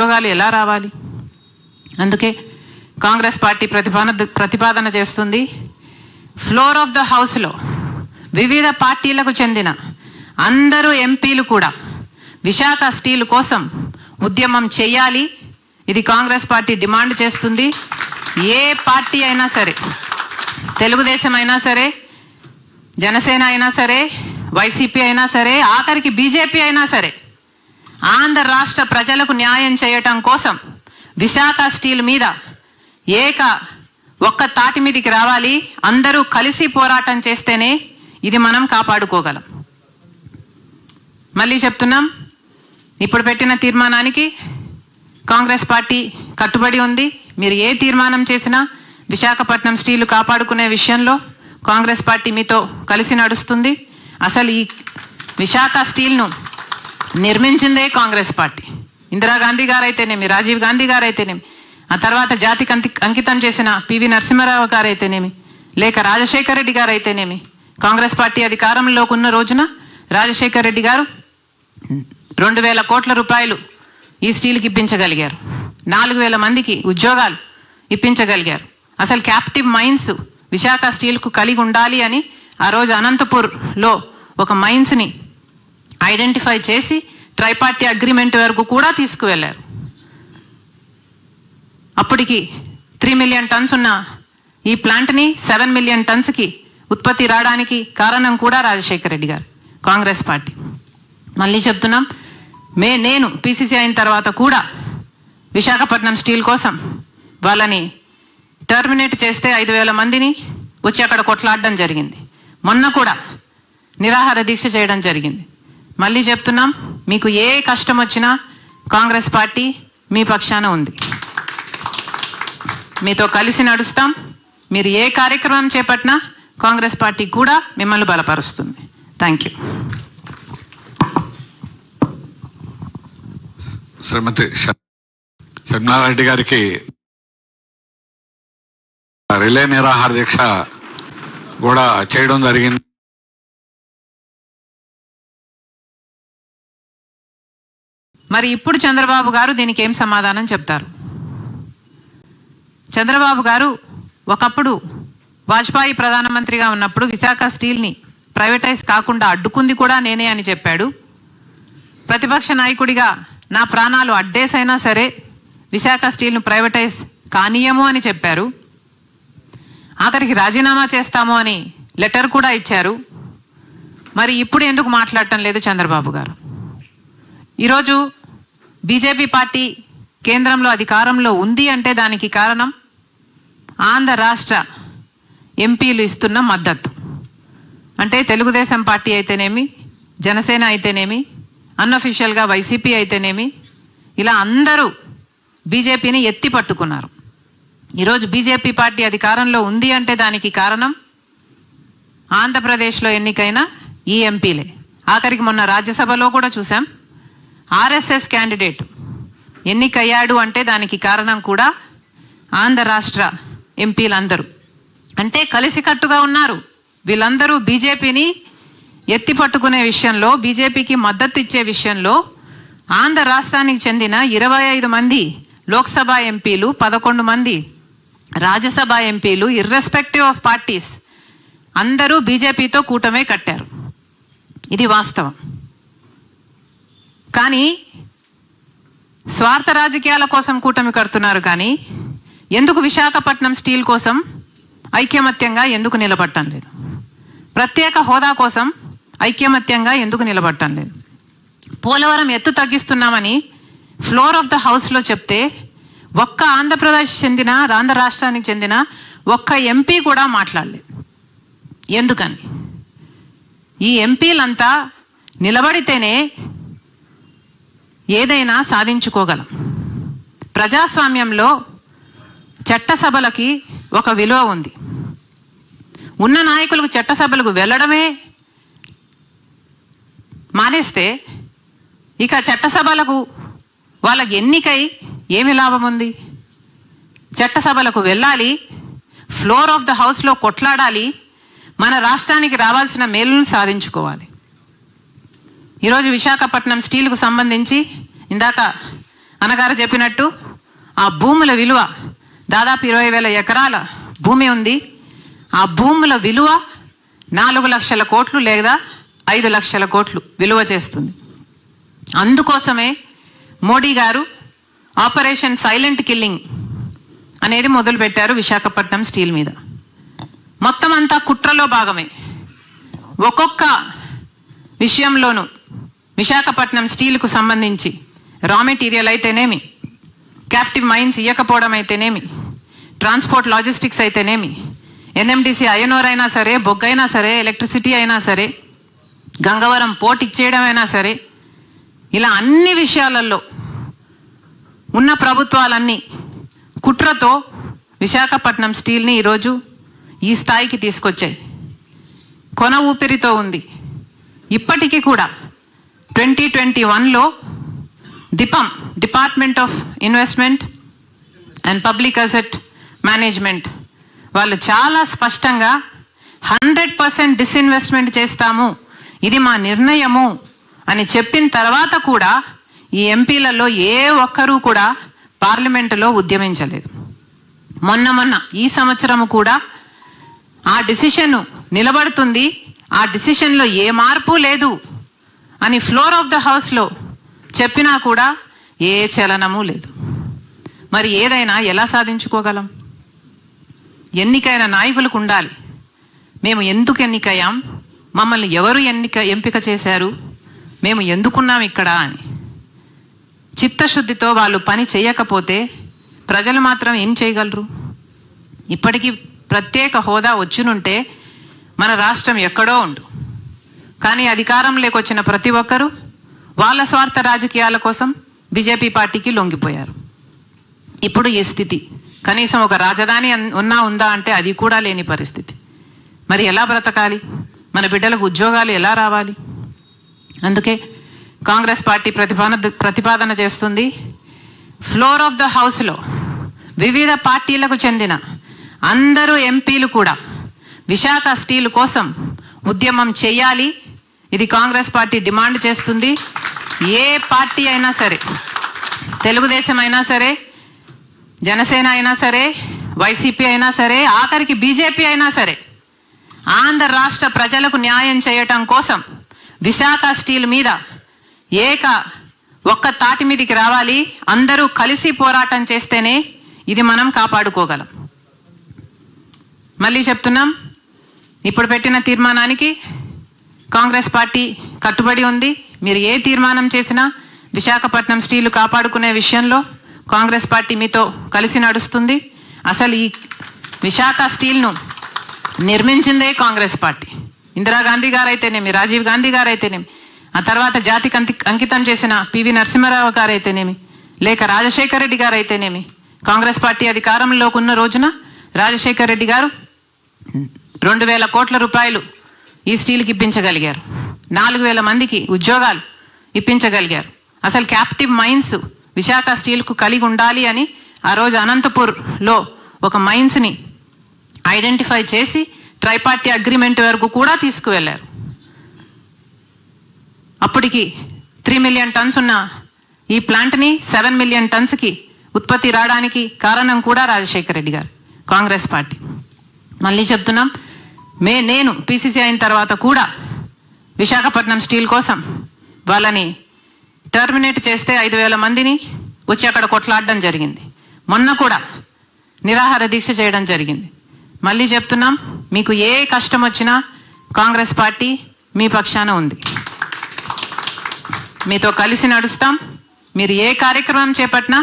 ఉద్యోగాలు ఎలా రావాలి? అందుకే కాంగ్రెస్ పార్టీ ప్రతిపాదన చేస్తుంది. ఫ్లోర్ ఆఫ్ ద హౌస్లో వివిధ పార్టీలకు చెందిన అందరూ ఎంపీలు కూడా విశాఖ స్టీల్ కోసం ఉద్యమం చేయాలి. ఇది కాంగ్రెస్ పార్టీ డిమాండ్ చేస్తుంది. ఏ పార్టీ అయినా సరే, తెలుగుదేశం అయినా సరే, జనసేన అయినా సరే, వైసీపీ అయినా సరే, ఆఖరికి బీజేపీ అయినా సరే, ఆంధ్ర రాష్ట్ర ప్రజలకు న్యాయం చేయటం కోసం విశాఖ స్టీల్ మీద ఒక్క తాటి మీదికి రావాలి. అందరూ కలిసి పోరాటం చేస్తేనే ఇది మనం కాపాడుకోగలం. మళ్ళీ చెప్తున్నాం, ఇప్పుడు పెట్టిన తీర్మానానికి కాంగ్రెస్ పార్టీ కట్టుబడి ఉంది. మీరు ఏ తీర్మానం చేసినా విశాఖపట్నం స్టీల్ కాపాడుకునే విషయంలో కాంగ్రెస్ పార్టీ మీతో కలిసి నడుస్తుంది. అసలు ఈ విశాఖ స్టీల్ను నిర్మించిందే కాంగ్రెస్ పార్టీ. ఇందిరాగాంధీ గారైతేనేమి, రాజీవ్ గాంధీ గారైతేనేమి, ఆ తర్వాత జాతికి అంకితం చేసిన పివి నరసింహారావు గారైతేనేమి, లేక రాజశేఖర రెడ్డి గారైతేనేమి, కాంగ్రెస్ పార్టీ అధికారంలోకి ఉన్న రోజున రాజశేఖర రెడ్డి గారు 2,000 కోట్ల రూపాయలు ఈ స్టీల్కి ఇప్పించగలిగారు. 4,000 మందికి ఉద్యోగాలు ఇప్పించగలిగారు. అసలు క్యాప్టివ్ మైన్స్ విశాఖ స్టీల్కు కలిగి ఉండాలి అని ఆ రోజు అనంతపూర్లో ఒక మైన్స్ని ఐడెంటిఫై చేసి ట్రైపార్టీ అగ్రిమెంట్ వరకు కూడా తీసుకువెళ్లారు. అప్పటికి 3 మిలియన్ టన్స్ ఉన్న ఈ ప్లాంట్ని 7 మిలియన్ టన్స్కి ఉత్పత్తి రావడానికి కారణం కూడా రాజశేఖర రెడ్డి గారు, కాంగ్రెస్ పార్టీ. మళ్ళీ చెప్తున్నాం, నేను పిసిసి అయిన తర్వాత కూడా విశాఖపట్నం స్టీల్ కోసం వాళ్ళని టర్మినేట్ చేస్తే 5,000 మందిని వచ్చి అక్కడ కొట్లాడడం జరిగింది. మొన్న కూడా నిరాహార దీక్ష చేయడం జరిగింది. మళ్ళీ చెప్తున్నాం, మీకు ఏ కష్టం వచ్చినా కాంగ్రెస్ పార్టీ మీ పక్షాన ఉంది. మీతో కలిసి నడుస్తాం. మీరు ఏ కార్యక్రమం చేపట్టినా కాంగ్రెస్ పార్టీ కూడా మిమ్మల్ని బలపరుస్తుంది. Thank you. శ్రీమతి శర్మిలారెడ్డి గారికి రిలే నిరాహార దీక్ష కూడా చేయడం జరిగింది. మరి ఇప్పుడు చంద్రబాబు గారు దీనికి ఏం సమాధానం చెప్తారు? చంద్రబాబు గారు ఒకప్పుడు వాజ్పేయి ప్రధానమంత్రిగా ఉన్నప్పుడు విశాఖ స్టీల్ని ప్రైవేటైజ్ కాకుండా అడ్డుకుంది కూడా నేనే అని చెప్పాడు. ప్రతిపక్ష నాయకుడిగా నా ప్రాణాలు అడ్డేసైనా సరే విశాఖ స్టీల్ను ప్రైవేటైజ్ కానీయము అని చెప్పారు. ఆఖరికి రాజీనామా చేస్తాము అని లెటర్ కూడా ఇచ్చారు. మరి ఇప్పుడు ఎందుకు మాట్లాడటం లేదు చంద్రబాబు గారు? ఈరోజు బీజేపీ పార్టీ కేంద్రంలో అధికారంలో ఉంది అంటే దానికి కారణం ఆంధ్ర రాష్ట్ర ఎంపీలు ఇస్తున్న మద్దతు. అంటే తెలుగుదేశం పార్టీ అయితేనేమి, జనసేన అయితేనేమి, అన్అఫీషియల్గా వైసీపీ అయితేనేమి, ఇలా అందరూ బీజేపీని ఎత్తి పట్టుకున్నారు. ఈరోజు బీజేపీ పార్టీ అధికారంలో ఉంది అంటే దానికి కారణం ఆంధ్రప్రదేశ్లో ఎన్నికైన ఈ ఎంపీలే. ఆఖరికి మొన్న రాజ్యసభలో కూడా చూసాం, ఆర్ఎస్ఎస్ క్యాండిడేట్ ఎన్నికయ్యాడు అంటే దానికి కారణం కూడా ఆంధ్ర రాష్ట్ర ఎంపీలందరూ. అంటే కలిసికట్టుగా ఉన్నారు వీళ్ళందరూ. బీజేపీని ఎత్తి పట్టుకునే విషయంలో, బీజేపీకి మద్దతు ఇచ్చే విషయంలో ఆంధ్ర రాష్ట్రానికి చెందిన 25 మంది లోక్సభ ఎంపీలు, 11 మంది రాజ్యసభ ఎంపీలు, ఇర్రెస్పెక్టివ్ ఆఫ్ పార్టీస్ అందరూ బీజేపీతో కూటమే కట్టారు. ఇది వాస్తవం. కానీ స్వార్థ రాజకీయాల కోసం కూటమి కడుతున్నారు. కానీ ఎందుకు విశాఖపట్నం స్టీల్ కోసం ఐక్యమత్యంగా ఎందుకు నిలబడటం లేదు? ప్రత్యేక హోదా కోసం ఐక్యమత్యంగా ఎందుకు నిలబడటం లేదు? పోలవరం ఎత్తు తగ్గిస్తున్నామని ఫ్లోర్ ఆఫ్ ద హౌస్లో చెప్తే ఒక్క ఆంధ్రప్రదేశ్ చెందిన, ఆంధ్ర రాష్ట్రానికి చెందిన ఒక్క ఎంపీ కూడా మాట్లాడలేదు. ఎందుకని? ఈ ఎంపీలంతా నిలబడితేనే ఏదైనా సాధించుకోగలం. ప్రజాస్వామ్యంలో చట్టసభలకి ఒక విలువ ఉంది. ఉన్న నాయకులకు చట్టసభలకు వెళ్ళడమే మానేస్తే ఇక చట్టసభలకు వాళ్ళకి ఎన్నికై ఏమి లాభం ఉంది? చట్టసభలకు వెళ్ళాలి, ఫ్లోర్ ఆఫ్ ద హౌస్లో కొట్లాడాలి, మన రాష్ట్రానికి రావాల్సిన మేలును సాధించుకోవాలి. ఈరోజు విశాఖపట్నం స్టీల్కు సంబంధించి ఇందాక అన్నగారు చెప్పినట్టు ఆ భూముల విలువ దాదాపు 20,000 ఎకరాల భూమి ఉంది. ఆ భూముల విలువ 4 లక్షల కోట్లు లేదా 5 లక్షల కోట్లు విలువ చేస్తుంది. అందుకోసమే మోడీ గారు ఆపరేషన్ సైలెంట్ కిల్లింగ్ అనేది మొదలుపెట్టారు విశాఖపట్నం స్టీల్ మీద. మొత్తం అంతా కుట్రలో భాగమే. ఒక్కొక్క విషయంలోనూ విశాఖపట్నం స్టీల్కు సంబంధించి రా మెటీరియల్ అయితేనేమి, క్యాప్టివ్ మైన్స్ ఇవ్వకపోవడం అయితేనేమి, ట్రాన్స్పోర్ట్ లాజిస్టిక్స్ అయితేనేమి, ఎన్ఎండిసి అయనోర్ అయినా సరే, బొగ్గైనా సరే, ఎలక్ట్రిసిటీ అయినా సరే, గంగవరం పోర్ట్ ఇచ్చేయడం అయినా సరే, ఇలా అన్ని విషయాలలో ఉన్న ప్రభుత్వాలన్నీ కుట్రతో విశాఖపట్నం స్టీల్ని ఈరోజు ఈ స్థాయికి తీసుకొచ్చాయి. కొన ఊపిరితో ఉంది. ఇప్పటికీ కూడా 2021లో department of investment and public asset management వాళ్ళు చాలా స్పష్టంగా 100% డిస్ఇన్వెస్ట్మెంట్ చేస్తాము, ఇది మా నిర్ణయము అని చెప్పిన తర్వాత కూడా ఈ ఎంపీలలో ఏ ఒక్కరూ కూడా పార్లమెంటులో ఉద్యమించలేదు. మొన్న ఈ సంవత్సరము కూడా ఆ డిసిషన్ నిలబడుతుంది, ఆ డిసిషన్లో ఏ మార్పు లేదు అని ఫ్లోర్ ఆఫ్ ద హౌస్లో చెప్పినా కూడా ఏ చలనము లేదు. మరి ఏదైనా ఎలా సాధించుకోగలం? ఎన్నికైన నాయకులకు ఉండాలి. మేము ఎందుకు ఎన్నికయ్యాం, మమ్మల్ని ఎవరు ఎంపిక చేశారు, మేము ఎందుకున్నాం ఇక్కడ అని చిత్తశుద్ధితో వాళ్ళు పని చేయకపోతే ప్రజలు మాత్రం ఏం చేయగలరు? ఇప్పటికీ ప్రత్యేక హోదా వచ్చినుంటే మన రాష్ట్రం ఎక్కడో ఉండు. కానీ అధికారంలోకి వచ్చిన ప్రతి ఒక్కరూ వాళ్ళ స్వార్థ రాజకీయాల కోసం బీజేపీ పార్టీకి లొంగిపోయారు. ఇప్పుడు ఈ స్థితి. కనీసం ఒక రాజధాని ఉందా అంటే అది కూడా లేని పరిస్థితి. మరి ఎలా బ్రతకాలి? మన బిడ్డలకు ఉద్యోగాలు ఎలా రావాలి? అందుకే కాంగ్రెస్ పార్టీ ప్రతిపాదన చేస్తుంది, ఫ్లోర్ ఆఫ్ ద హౌస్లో వివిధ పార్టీలకు చెందిన అందరూ ఎంపీలు కూడా విశాఖ స్టీల్ కోసం ఉద్యమం చేయాలి. ఇది కాంగ్రెస్ పార్టీ డిమాండ్ చేస్తుంది. ఏ పార్టీ అయినా సరే, తెలుగుదేశం అయినా సరే, జనసేన అయినా సరే, వైసీపీ అయినా సరే, ఆఖరికి బీజేపీ అయినా సరే, ఆంధ్ర రాష్ట్ర ప్రజలకు న్యాయం చేయటం కోసం విశాఖ స్టీల్ మీద ఒక్క తాటి మీదికి రావాలి. అందరూ కలిసి పోరాటం చేస్తేనే ఇది మనం కాపాడుకోగలం. మళ్ళీ చెప్తున్నాం, ఇప్పుడు పెట్టిన తీర్మానానికి కాంగ్రెస్ పార్టీ కట్టుబడి ఉంది. మీరు ఏ తీర్మానం చేసినా విశాఖపట్నం స్టీల్ కాపాడుకునే విషయంలో కాంగ్రెస్ పార్టీ మీతో కలిసి నడుస్తుంది. అసలు ఈ విశాఖ స్టీల్ను నిర్మించిందే కాంగ్రెస్ పార్టీ. ఇందిరాగాంధీ గారైతేనేమి, రాజీవ్ గాంధీ గారైతేనేమి, ఆ తర్వాత జాతికి అంకితం చేసిన పివి నరసింహారావు గారైతేనేమి, లేక రాజశేఖర రెడ్డి గారైతేనేమి, కాంగ్రెస్ పార్టీ అధికారంలోకి ఉన్న రోజున రాజశేఖర రెడ్డి గారు 2,000 కోట్ల రూపాయలు ఈ స్టీల్కి ఇప్పించగలిగారు. 4,000 మందికి ఉద్యోగాలు ఇప్పించగలిగారు. అసలు క్యాప్టివ్ మైన్స్ విశాఖ స్టీల్కు కలిగి ఉండాలి అని ఆ రోజు అనంతపూర్లో ఒక మైన్స్ని ఐడెంటిఫై చేసి ట్రైపార్టీ అగ్రిమెంట్ వరకు కూడా తీసుకువెళ్లారు. అప్పటికి 3 మిలియన్ టన్స్ ఉన్న ఈ ప్లాంట్ని 7 మిలియన్ టన్స్కి ఉత్పత్తి రావడానికి కారణం కూడా రాజశేఖర రెడ్డి గారు, కాంగ్రెస్ పార్టీ. మళ్ళీ చెప్తున్నాం, నేను పిసిసి అయిన తర్వాత కూడా విశాఖపట్నం స్టీల్ కోసం వాళ్ళని టర్మినేట్ చేస్తే 5,000 మందిని వచ్చి అక్కడ కొట్లాడడం జరిగింది. మొన్న కూడా నిరాహార దీక్ష చేయడం జరిగింది. మళ్ళీ చెప్తున్నాం, మీకు ఏ కష్టం వచ్చినా కాంగ్రెస్ పార్టీ మీ పక్షాన ఉంది. మీతో కలిసి నడుస్తాం. మీరు ఏ కార్యక్రమం చేపట్టినా